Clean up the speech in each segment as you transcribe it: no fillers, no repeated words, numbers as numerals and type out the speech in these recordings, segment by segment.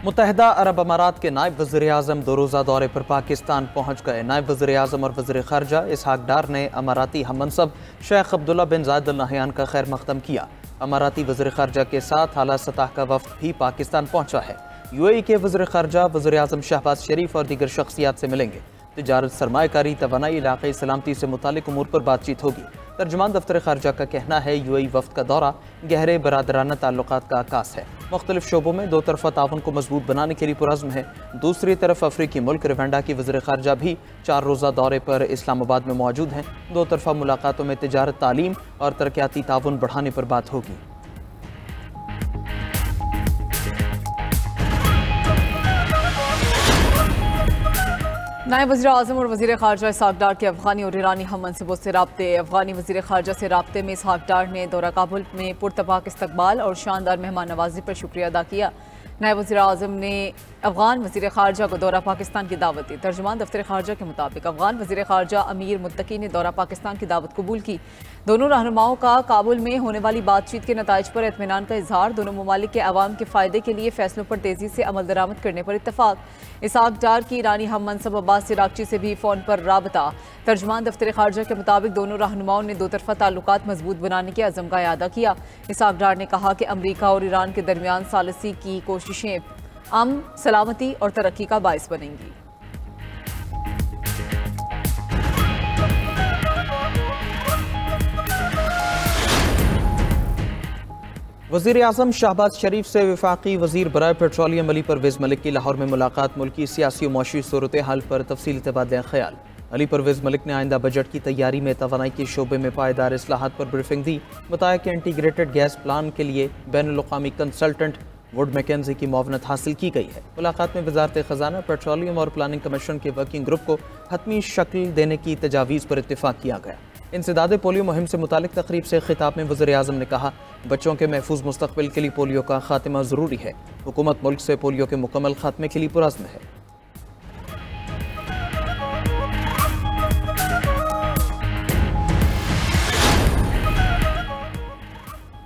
मुत्तहिदा अरब अमारात के नायब वज़ीर आज़म दो रोज़ा दौरे पर पाकिस्तान पहुँच गए। नायब वज़ीर आज़म और वज़ीर ख़ारजा इसहाक डार ने अमाराती हममनसब शेख अब्दुल्ला बिन ज़ायद अल नहयान का खैर मक़दम किया। अमाराती वज़ीर ख़ारजा के साथ आला सतह का वफ़द भी पाकिस्तान पहुँचा है। UAE के वज़ीर ख़ारजा वज़ीर आज़म शहबाज शरीफ और दीगर शख्सियात से मिलेंगे। तिजारत, सरमायाकारी, तवानाई, इलाक़ाई सलामती से मुतालिक उमूर पर बातचीत होगी। तर्जुमान दफ्तर ख़ारजा का कहना है UAE वफ़द का दौरा गहरे बरादराना ताल्लुकात का आकास है। मुख्तलिफ शोबों में दो तरफ़ा ताउन को मजबूत बनाने के लिए पुरज़्म है। दूसरी तरफ अफ्रीकी मुल्क रवांडा की वज़ीर ख़ारजा भी 4 रोज़ा दौरे पर इस्लामाबाद में मौजूद हैं। दो तरफ़ा मुलाकातों में तिजारत, तालीम और तरक्याती ताउन बढ़ाने पर बात होगी। नायब वज़ीर आज़म और वज़ीर ख़ारजा इसहाक डार के अफ़गानी और ईरानी हम मनसिबों से राब्ते। अफ़गानी वज़ीर ख़ारजा से राब्ते में इसहाक डार ने दौरा काबुल में पुरतपाक इस्तकबाल और शानदार मेहमान नवाजी पर शुक्रिया अदा किया। नायब वज़ीर आज़म ने अफ़गान वज़ीर ख़ारजा को दौरा पाकिस्तान की दावत दी। तर्जुमान दफ्तर ख़ारजा के मुताबिक अफ़गान वज़ीर ख़ारजा अमीर मुत्तकी ने दौरा पाकिस्तान की दावत कबूल की। दोनों रहनुमाओं का काबुल में होने वाली बातचीत के नताइज पर इत्मीनान का इजहार, दोनों ममालिक के अवाम के फ़ायदे के लिए फ़ैसलों पर तेज़ी से अमल दरामद करने पर इत्तफ़ाक़। इसहाक डार की ईरानी हम मनसब अब्बास इराक़ची से भी फ़ोन पर राबता। तर्जुमान दफ्तर ख़ारजा के मुताबिक दोनों रहनुमाओं ने दो तरफ़ा ताल्लुकात मजबूत बनाने के अज़म का इआदा किया। इसहाक डार ने कहा कि अमरीका और ईरान के दरमियान सालसी की कोशिशें अमन, सलामती और तरक्की का बाइस बनेंगी। वज़ीर आज़म शहबाज शरीफ से वफाकी वज़ीर बराए पेट्रोलियम अली परवेज़ मलिक की लाहौर में मुलाकात। मुल्की सियासी और मौशी सूरत हाल पर तफसीली तबादला ख्याल। अली परवेज़ मलिक ने आइंदा बजट की तैयारी में तवानाई के शोबे में पायदार इस्लाहात पर ब्रीफिंग दी। बताया कि इंटीग्रेटेड गैस प्लान के लिए बैनुल-अक़वामी कंसल्टेंट वुड मैकेंजी की मुआवनत हासिल की गई है। मुलाकात में वज़ारत ख़ज़ाना, पेट्रोलियम और प्लानिंग कमीशन के वर्किंग ग्रुप को हतमी शक्ल देने की तजावीज़ पर इत्तिफ़ाक़ किया गया। इंसदाद पोलियो मुहिम से मुतालिक तकरीब से खिताब में वज़ीर आज़म ने कहा, बच्चों के महफूज मुस्तक़बिल के लिए पोलियो का खात्मा ज़रूरी है। हुकूमत मुल्क से पोलियो के मुकम्मल खात्मे के लिए पुरज़्म है।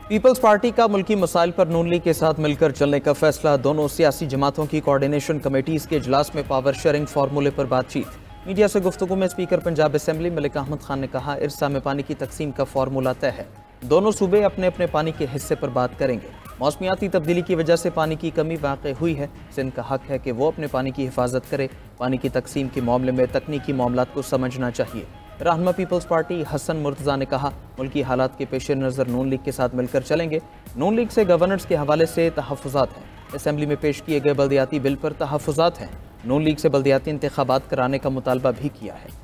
पीपल्स पार्टी का मुल्की मसाइल पर नून लीग के साथ मिलकर चलने का फैसला। दोनों सियासी जमातों की कोऑर्डिनेशन कमेटीज़ के इजलास में पावर शेयरिंग फार्मूले पर बातचीत। मीडिया से गुफ्तगू में स्पीकर पंजाब असम्बली मलिक अहमद खान ने कहा, इरसा में पानी की तकसीम का फार्मूला तय है। दोनों सूबे अपने अपने पानी के हिस्से पर बात करेंगे। मौसमियाती तब्दीली की वजह से पानी की कमी वाक़ हुई है। सिंध का हक है कि वो अपने पानी की हिफाजत करे। पानी की तकसीम के मामले में तकनीकी मामलात को समझना चाहिए। रहनुमा पीपल्स पार्टी हसन मुर्तज़ा ने कहा, मुल्की हालात के पेश नज़र नून लीग के साथ मिलकर चलेंगे। नून लीग से गवर्नेंस के हवाले से तहफ़्फ़ुज़ात हैं। असम्बली में पेश किए गए बल्दियाती बिल पर तहफ़्फ़ुज़ात हैं। नून लीग से बल्दियाती इंतखाबात कराने का मुतालबा भी किया है।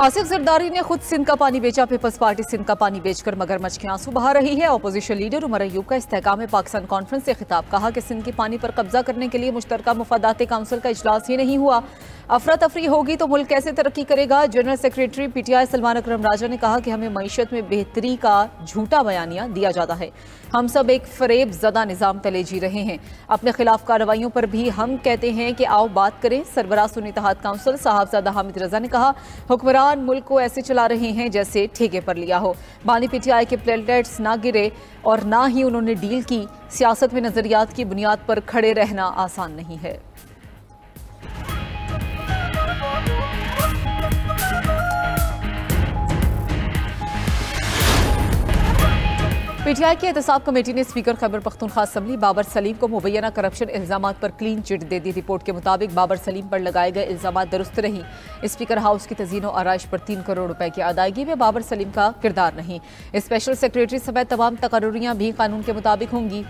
आसिफ जरदारी ने खुद सिंध का पानी बेचा। पीपल्स पार्टी सिंध का पानी बेचकर मगरमच्छ के आंसू बहा रही है। अपोजिशन लीडर उमर अयूब का इस्तेहकाम पाकिस्तान कॉन्फ्रेंस से खिताब। कहा कि सिंध के पानी पर कब्जा करने के लिए मुश्तरका मुफादात काउंसिल का इजलास ही नहीं हुआ। अफरा तफरी होगी तो मुल्क कैसे तरक्की करेगा। जनरल सेक्रेटरी PTI सलमान अकरम राजा ने कहा कि हमें मईशत में बेहतरी का झूठा बयानिया दिया जाता है। हम सब एक फरेब ज़दा निज़ाम तले जी रहे हैं। अपने खिलाफ कार्रवाइयों पर भी हम कहते हैं कि आओ बात करें। सरबराह सुन्नी इत्तेहाद काउंसिल साहबजादा हामिद रजा ने कहा, हुक्मरान मुल्क को ऐसे चला रहे हैं जैसे ठेके पर लिया हो। बानी PTI के प्लेटलेट्स ना गिरे और ना ही उन्होंने डील की। सियासत में नजरियात की बुनियाद पर खड़े रहना आसान नहीं है। PTI की एहतसाब कमेटी ने स्पीकर खैबर पख्तूनख्वा असम्बली बाबर सलीम को मुबैना करप्शन इल्जामात पर क्लीन चिट दे दी। रिपोर्ट के मुताबिक बाबर सलीम पर लगाए गए इल्जामात दुरुस्त नहीं। स्पीकर हाउस की तज़ीन और आराइश पर 3 करोड़ रुपए की अदायगी में बाबर सलीम का किरदार नहीं। स्पेशल सेक्रेटरी समेत तमाम तकर्रियाँ भी कानून के मुताबिक होंगी।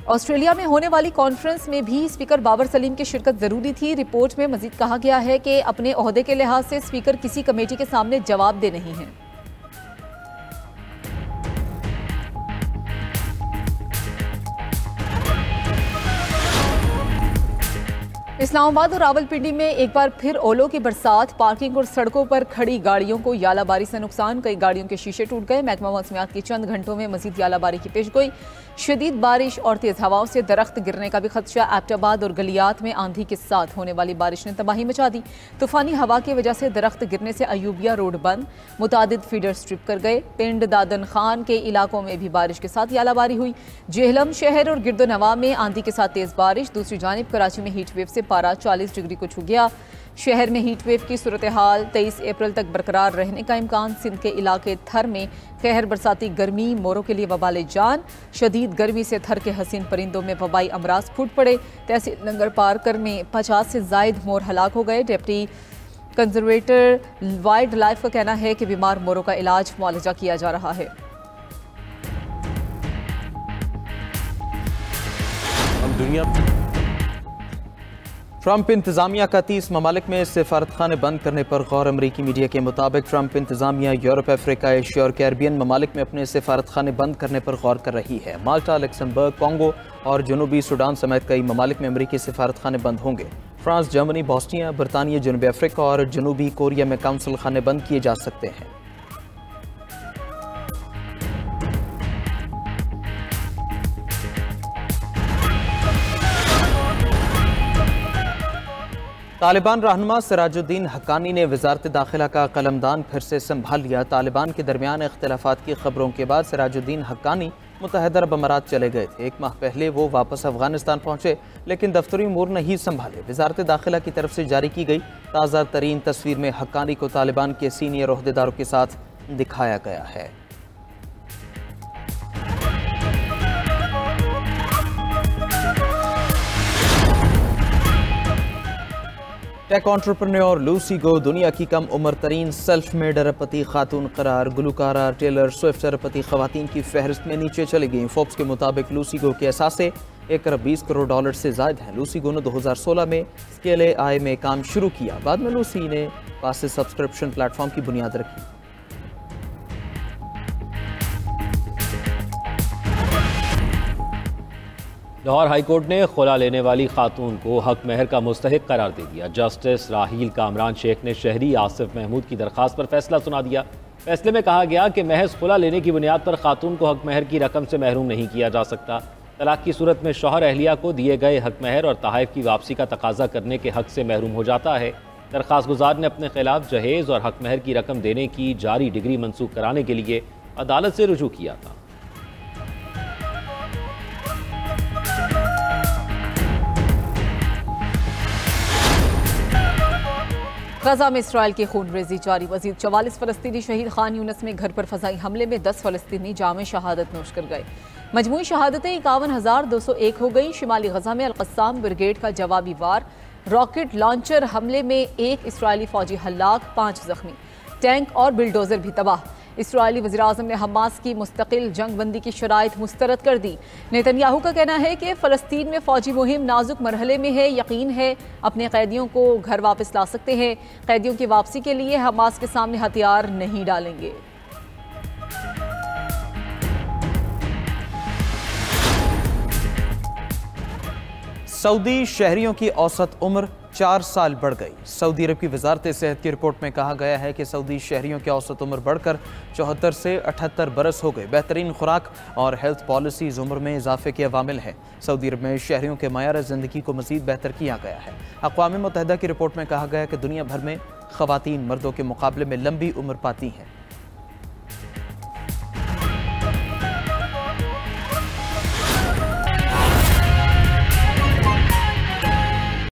ऑस्ट्रेलिया में होने वाली कॉन्फ्रेंस में भी स्पीकर बाबर सलीम की शिरकत जरूरी थी। रिपोर्ट में मजीद कहा गया है कि अपने ओहदे के लिहाज से स्पीकर किसी कमेटी के सामने जवाब दे नहीं है। इस्लामाबाद और रावलपिंडी में एक बार फिर ओलों की बरसात, पार्किंग और सड़कों पर खड़ी गाड़ियों को यालाबारी से नुकसान, कई गाड़ियों के शीशे टूट गए। महकमा मौसमियात की चंद घंटों में मजीद यालाबारी की पेशगोई। शदीद बारिश और तेज हवाओं से दरख्त गिरने का भी खदशा। एबटाबाद और गलियात में आंधी के साथ होने वाली बारिश ने तबाही मचा दी। तूफानी हवा की वजह से दरख्त गिरने से अयूबिया रोड बंद, मुतादिद फीडर स्ट्रिप कर गए। पिंड दादन खान के इलाकों में भी बारिश के साथ यालाबारी हुई। जेहलम शहर और गिरदोनवा में आंधी के साथ तेज बारिश। दूसरी जानिब कराची में हीट वेव से पारा 40 डिग्री को छू गया। शहर में हीट वेव की सूरत हाल 23 अप्रैल तक बरकरार रहने का इम्कान। सिंध के इलाके थर में कहर बरसाती गर्मी, मोरों के लिए वबाले जान। शदीद गर्मी से थर के हसीन परिंदों में वबाई अमराज फूट पड़े। तहसील लंगर पारकर में 50 से जायद मोर हलाक हो गए। डिप्टी कंजर्वेटर वाइल्ड लाइफ का कहना है कि बीमार मोरों का इलाज मुआलजा किया जा रहा है। ट्रंप इंतजामिया का 30 ममालिक में सिफारत खाने बंद करने पर गौर। अमरीकी मीडिया के मुताबिक ट्रंप इंतजामिया यूरोप, अफ्रीका, एशिया और कैरिबियन ममालिक में अपने सिफारत खाने बंद करने पर गौर कर रही है। माल्टा, लक्समबर्ग, कॉन्गो और जनूबी सूडान समेत कई ममालिक में अमरीकी सिफारत खाने बंद होंगे। फ्रांस, जर्मनी, बोस्निया, बरतानिया, जनूबी अफ्रीका और जनूबी कोरिया में काउंसिल खाने बंद किए जा सकते हैं। तालिबान रहनुमा सिराजुद्दीन हक्कानी ने वजारत दाखिला का कलमदान फिर से संभाल लिया। तालिबान के दरमियान इख्तिलाफात की खबरों के बाद सिराजुद्दीन हक्कानी मुत्तहदा अरब अमारात चले गए थे। एक माह पहले वो वापस अफगानिस्तान पहुंचे, लेकिन दफ्तरी उमूर नहीं संभाले। वजारत दाखिला की तरफ से जारी की गई ताज़ा तरीन तस्वीर में हक्कानी को तालिबान के सीनियर ओहदेदारों के साथ दिखाया गया है। टेक एंटरप्रेन्योर लूसी गो दुनिया की कम उम्र तरीन सेल्फ मेड अरबपति खातून करार। गुलकारा, टेलर स्विफ्ट अरबपति खवातीन की फहरिस्त में नीचे चली गई। फोर्ब्स के मुताबिक लूसी गो के असासे $1 अरब 20 करोड़ से जायद हैं। लूसी गो ने 2016 में स्केल आई में काम शुरू किया। बाद में लूसी ने पास सब्सक्रिप्शन प्लेटफॉर्म की बुनियाद रखी। लाहौर हाईकोर्ट ने खुला लेने वाली खातून को हक महर का मुस्तहिक करार दे दिया। जस्टिस राहील कामरान शेख ने शहरी आसिफ महमूद की दरख्वास्त पर फैसला सुना दिया। फैसले में कहा गया कि महज खुला लेने की बुनियाद पर खातून को हक महर की रकम से महरूम नहीं किया जा सकता। तलाक की सूरत में शौहर अहलिया को दिए गए हक महर और तहाइफ की वापसी का तकाजा करने के हक से महरूम हो जाता है। दरख्वास्त गुजार ने अपने खिलाफ जहेज और हक महर की रकम देने की जारी डिग्री मनसूख कराने के लिए अदालत से रुजू किया था। गजा में इसराइल की खूनरेजी जारी। मजीद 44 फलस्तीनी शहीद। खान यूनिस में घर पर फजाई हमले में 10 फलस्तीनी जाम शहादत नोश कर गए। मजमूई शहादतें 51,201 हो गई। शिमाली गजा में अल-कस्साम ब्रिगेड का जवाबी वार। रॉकेट लॉन्चर हमले में 1 इसराइली फौजी हलाक, 5 जख्मी। टैंक और बिल्डोजर भी तबाह। इसराइली वज़ीर-ए-आज़म ने हमास की मुस्तकिल जंगबंदी की शराइत मुस्तरद कर दी। नेतन्याहू का कहना है कि फ़लस्तीन में फ़ौजी मुहिम नाजुक मरहले में है। यकीन है अपने कैदियों को घर वापस ला सकते हैं। कैदियों की वापसी के लिए हमास के सामने हथियार नहीं डालेंगे। सऊदी शहरियों की औसत उम्र 4 साल बढ़ गई। सऊदी अरब की वजारत सेहत की रिपोर्ट में कहा गया है कि सऊदी शहरियों की औसत उम्र बढ़कर 74 से 78 बरस हो गई। बेहतरीन खुराक और हेल्थ पॉलिसीज उम्र में इजाफे के अवामिल हैं। सऊदी अरब में शहरियों के मयार ज़िंदगी को मज़ीद बेहतर किया गया है। अक़वाम मुत्तहिदा की रिपोर्ट में कहा गया है कि दुनिया भर में ख़वातीन मर्दों के मुकाबले में लंबी उम्र पाती हैं।